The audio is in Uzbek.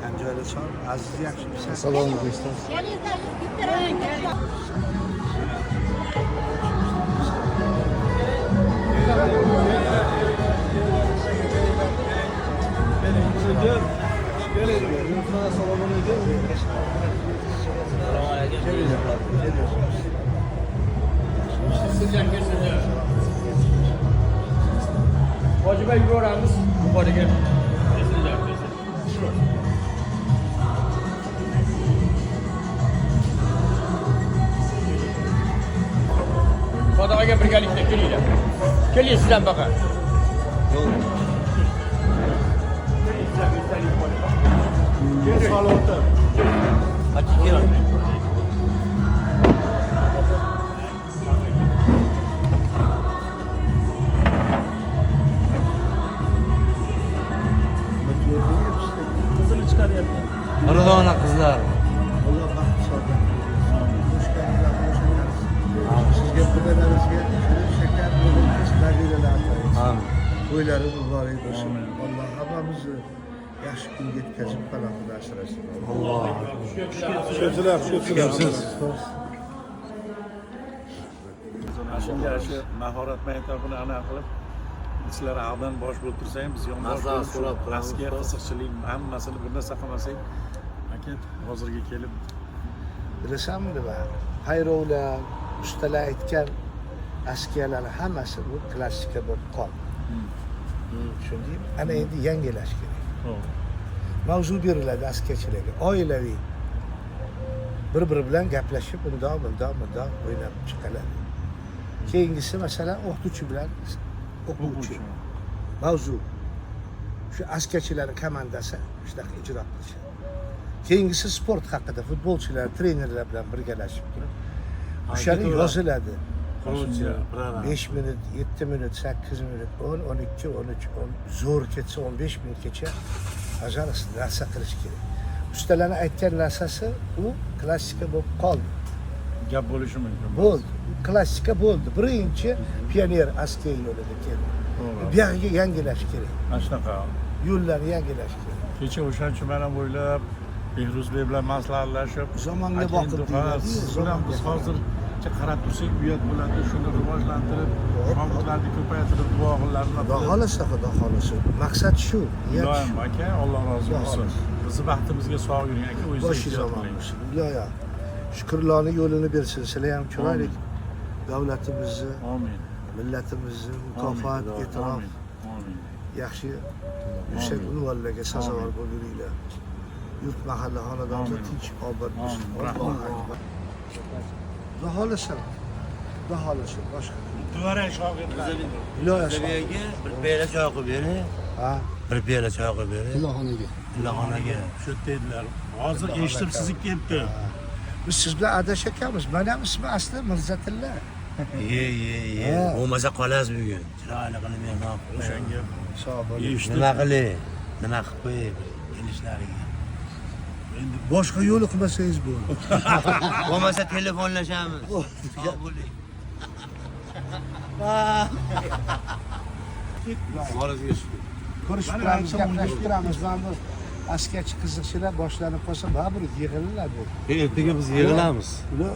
Anjoylar son, aziz yaxshimisan? Assalomu alaykum. Hoji Bey yuboramiz yuqoriga. Xudoga birgalikda kelinglar. Keling sizlar baqa. Qizini chiqaryapti. Mirdona qizlar. Alloh baxt sog'lik. Sizga qudalaringizga shakar bo'lib nabiralar tilaymiz. Amin. To'ylaringiz muborak bo'lsin. Alloh hammamizni yaxshi kunga yetkazib panohida asrasin. Alloh. Kimsiz? Shunga shu mahorat maktabini aniq qilib sizlar ag'dan bosh bo'lib tursa ham biz yon bosh Maslahat so'rab bo'lib turamiz. askiya qiziqchilik hammasini bir narsa qilmasak aka hozirga kelib Bilasanmi nima? Hayrovlar, ustalar aytgan askiyalarning hammasi bu klassika bo'lib qoldi. Tushundingmi? Ana endi yangilash kerak. Mavzu beriladi askiyachilarga. Oilaviy bir-biri bilan gaplashib, bundoq o'ynab chiqiladi. Keyingisi masalan o'qituvchi bilan o'quvchi. Mavzu shu askiyachilarning komandasi shunaqa ijro qilishadi. Keyingisi sport haqida futbolchilar, trenerlar bilan birgalashib turib o'shani yoziladi. 5 minut, 7 minut, 8 minut, 10, 12, 13, 10, zo'r ketsa 15 minutgacha ajoyib narsa qilish kerak. Ustalarning aytgan narsasi u klassika bo'lib qoldi. gap bo'lishi mumkin. Bo'ldi. Klassika bo'ldi. Birinchi pioner askiya yo'lida keldi. Bu yerga yangilash kerak. Mana shunaqa. Yo'llarni yangilash kerak. Kecha o'shancha mana bo'ylab Behruz Bey bilan maslahatlashib Zamonga aka, boqib endi deyiladi. siz bilan biz hozircha qarab tursak uyat bo'ladi, shuni rivojlantirib, shogirdlarni ko'paytirib, duo qilarlar. Xudo xolasa, xudo xolasa. Maqsad shu. Iloyim aka, Alloh rozi bo'lsin. Bizni baxtimizga sog' yuring aka, Boshi o'zingiz zamon bo'lsin. Iloyo. Shukrlarni yo'lini bersin. Sizlar ham chiroyli davlatimizni, Amin. millatimizni mukofot, e'tirof, Amin. Amin. yaxshi yuksak unvonlarga sazovor bo'linglar. Yurt mahalla xonadonida tinch obod bo'lsin. Allohu akbar. Xudo xolasa. Xudo xolasa. Boshqa. Tuvara shogirdlar. Iloyo. Bir piyola choy qo'yib bering. Ha. Bir piyola choy qo'yib bering. Iloxonaga. Shu dedilar. Hozir eshitib sizni kelibdi. Biz siz bilan adashayotganmiz. Mana ismi asli Mirzatilla. Ye. Bo'lmasa qolasiz bugun. Chiroyli qilib mehmon qilib. O'shanga Sog' bo'ling. eshitib Nima qilay? Nima qilib qo'yay kelishlariga. Endi boshqa yo'l qilmasangiz bo'ldi. Bo'lmasa telefonlashamiz. Sog' bo'ling. Ko'rishib turamiz, gaplashib turamiz. Mana bu askiyachi qiziqchilar boshlanib qolsa, baribir yig'iladi. Ertaga biz yig'ilamiz. Uni